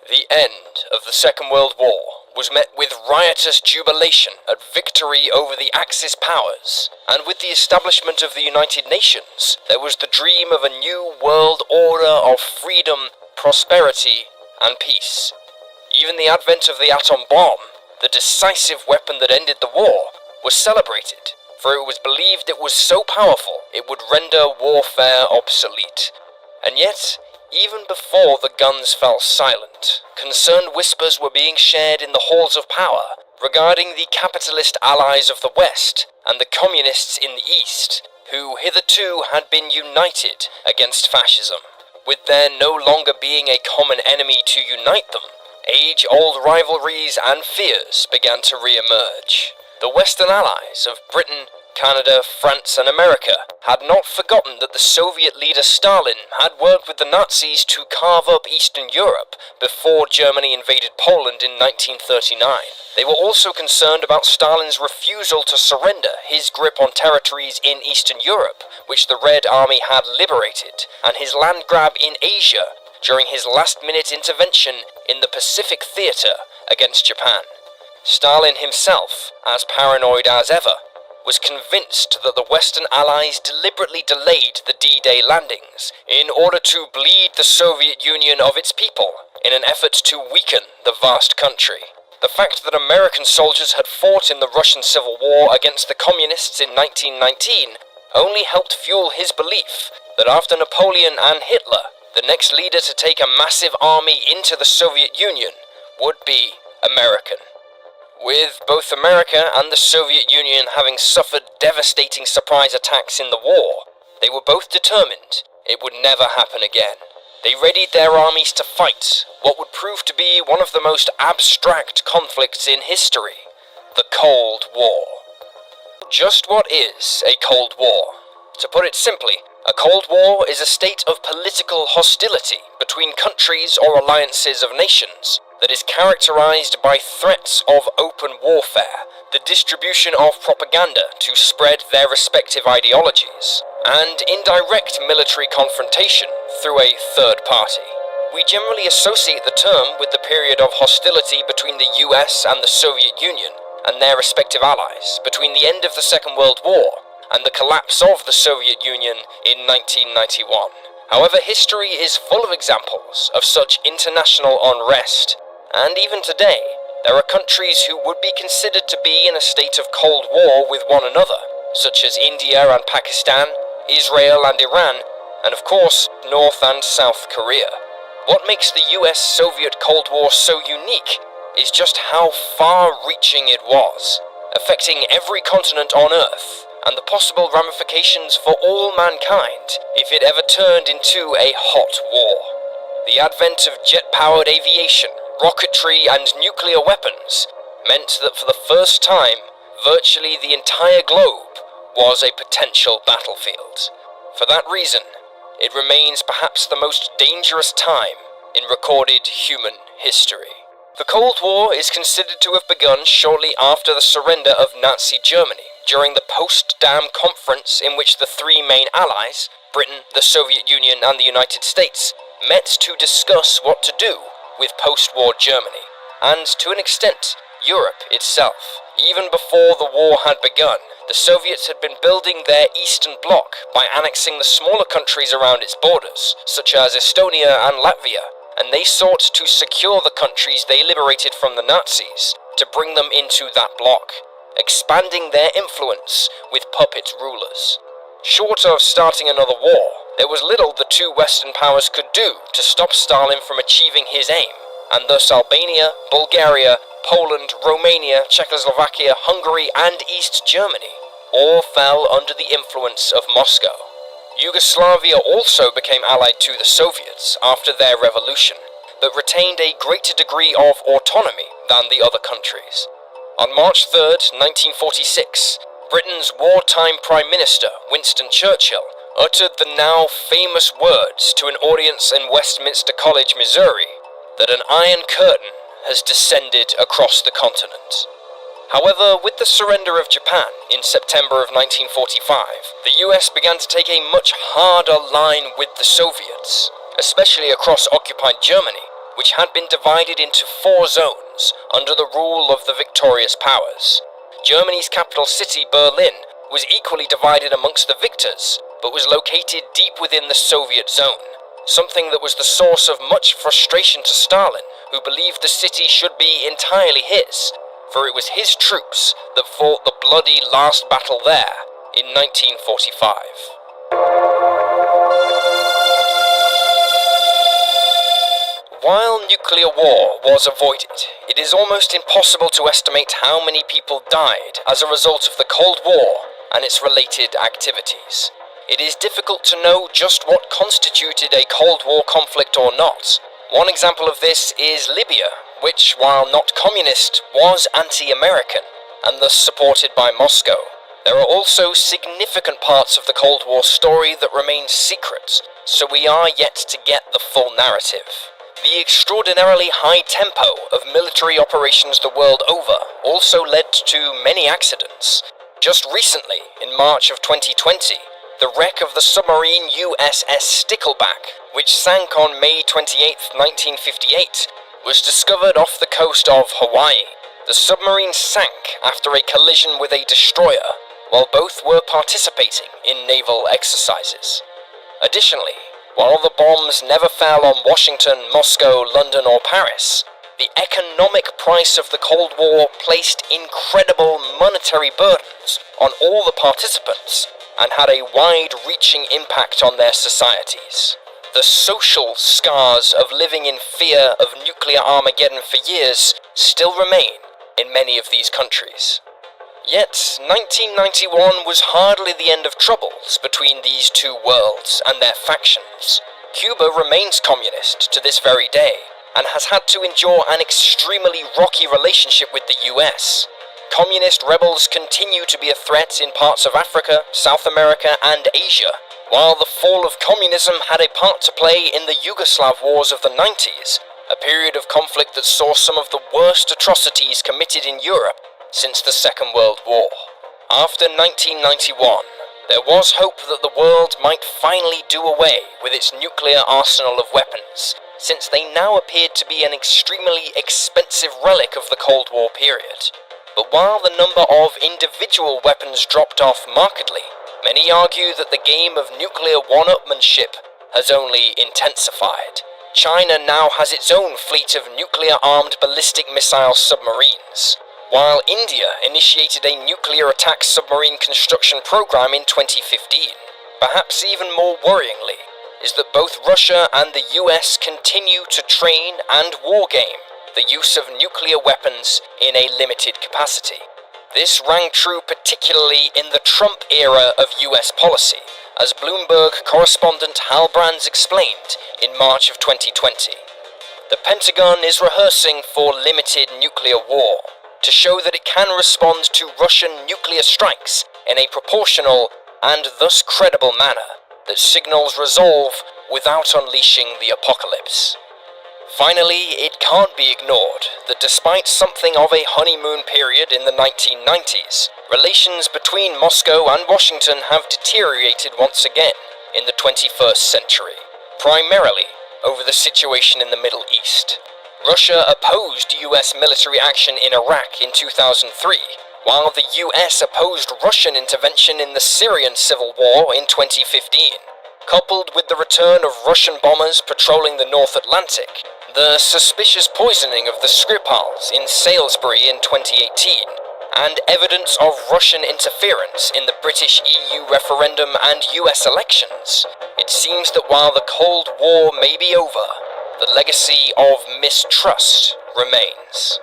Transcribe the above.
The end of the Second World War was met with riotous jubilation at victory over the Axis powers, and with the establishment of the United Nations, there was the dream of a new world order of freedom, prosperity, and peace. Even the advent of the atom bomb, the decisive weapon that ended the war, was celebrated, for it was believed it was so powerful it would render warfare obsolete. And yet, even before the guns fell silent, concerned whispers were being shared in the halls of power regarding the capitalist allies of the West and the communists in the East, who hitherto had been united against fascism. With there no longer being a common enemy to unite them, age-old rivalries and fears began to re-emerge. The Western allies of Britain, Canada, France and America had not forgotten that the Soviet leader Stalin had worked with the Nazis to carve up Eastern Europe before Germany invaded Poland in 1939. They were also concerned about Stalin's refusal to surrender his grip on territories in Eastern Europe, which the Red Army had liberated, and his land grab in Asia during his last-minute intervention in the Pacific Theater against Japan. Stalin himself, as paranoid as ever, was convinced that the Western Allies deliberately delayed the D-Day landings in order to bleed the Soviet Union of its people in an effort to weaken the vast country. The fact that American soldiers had fought in the Russian Civil War against the Communists in 1919 only helped fuel his belief that after Napoleon and Hitler, the next leader to take a massive army into the Soviet Union would be American. With both America and the Soviet Union having suffered devastating surprise attacks in the war, they were both determined it would never happen again. They readied their armies to fight what would prove to be one of the most abstract conflicts in history, the Cold War. Just what is a Cold War? To put it simply, a Cold War is a state of political hostility between countries or alliances of nations that is characterized by threats of open warfare, the distribution of propaganda to spread their respective ideologies, and indirect military confrontation through a third party. We generally associate the term with the period of hostility between the US and the Soviet Union and their respective allies between the end of the Second World War and the collapse of the Soviet Union in 1991. However, history is full of examples of such international unrest, and even today, there are countries who would be considered to be in a state of Cold War with one another, such as India and Pakistan, Israel and Iran, and of course, North and South Korea. What makes the US-Soviet Cold War so unique is just how far-reaching it was, affecting every continent on Earth, and the possible ramifications for all mankind if it ever turned into a hot war. The advent of jet-powered aviation, rocketry and nuclear weapons meant that for the first time, virtually the entire globe was a potential battlefield. For that reason, it remains perhaps the most dangerous time in recorded human history. The Cold War is considered to have begun shortly after the surrender of Nazi Germany, during the Potsdam Conference in which the three main allies, Britain, the Soviet Union and the United States, met to discuss what to do with post-war Germany, and to an extent, Europe itself. Even before the war had begun, the Soviets had been building their Eastern Bloc by annexing the smaller countries around its borders, such as Estonia and Latvia, and they sought to secure the countries they liberated from the Nazis to bring them into that bloc, expanding their influence with puppet rulers. Short of starting another war, there was little the two Western powers could do to stop Stalin from achieving his aim, and thus Albania, Bulgaria, Poland, Romania, Czechoslovakia, Hungary, and East Germany all fell under the influence of Moscow. Yugoslavia also became allied to the Soviets after their revolution, but retained a greater degree of autonomy than the other countries. On March 3, 1946, Britain's wartime Prime Minister, Winston Churchill, uttered the now famous words to an audience in Westminster College, Missouri, that an iron curtain has descended across the continent. However, with the surrender of Japan in September of 1945, the US began to take a much harder line with the Soviets, especially across occupied Germany, which had been divided into 4 zones under the rule of the victorious powers. Germany's capital city, Berlin, was equally divided amongst the victors, but was located deep within the Soviet zone, something that was the source of much frustration to Stalin, who believed the city should be entirely his, for it was his troops that fought the bloody last battle there in 1945. While nuclear war was avoided, it is almost impossible to estimate how many people died as a result of the Cold War and its related activities. It is difficult to know just what constituted a Cold War conflict or not. One example of this is Libya, which, while not communist, was anti-American, and thus supported by Moscow. There are also significant parts of the Cold War story that remain secret, so we are yet to get the full narrative. The extraordinarily high tempo of military operations the world over also led to many accidents. Just recently, in March of 2020, the wreck of the submarine USS Stickleback, which sank on May 28, 1958, was discovered off the coast of Hawaii. The submarine sank after a collision with a destroyer, while both were participating in naval exercises. Additionally, while the bombs never fell on Washington, Moscow, London, or Paris, the economic price of the Cold War placed incredible monetary burdens on all the participants and had a wide-reaching impact on their societies. The social scars of living in fear of nuclear Armageddon for years still remain in many of these countries. Yet, 1991 was hardly the end of troubles between these two worlds and their factions. Cuba remains communist to this very day, and has had to endure an extremely rocky relationship with the US. Communist rebels continue to be a threat in parts of Africa, South America, and Asia, while the fall of communism had a part to play in the Yugoslav wars of the 90s, a period of conflict that saw some of the worst atrocities committed in Europe since the Second World War. After 1991, there was hope that the world might finally do away with its nuclear arsenal of weapons, since they now appeared to be an extremely expensive relic of the Cold War period. But while the number of individual weapons dropped off markedly, many argue that the game of nuclear one-upmanship has only intensified. China now has its own fleet of nuclear-armed ballistic missile submarines, while India initiated a nuclear attack submarine construction program in 2015. Perhaps even more worryingly is that both Russia and the US continue to train and wargame the use of nuclear weapons in a limited capacity. This rang true particularly in the Trump era of US policy, as Bloomberg correspondent Hal Brands explained in March of 2020. The Pentagon is rehearsing for limited nuclear war, to show that it can respond to Russian nuclear strikes in a proportional and thus credible manner that signals resolve without unleashing the apocalypse. Finally, it can't be ignored that despite something of a honeymoon period in the 1990s, relations between Moscow and Washington have deteriorated once again in the 21st century, primarily over the situation in the Middle East. Russia opposed US military action in Iraq in 2003, while the US opposed Russian intervention in the Syrian civil war in 2015. Coupled with the return of Russian bombers patrolling the North Atlantic, the suspicious poisoning of the Skripals in Salisbury in 2018, and evidence of Russian interference in the British EU referendum and US elections, it seems that while the Cold War may be over, the legacy of mistrust remains.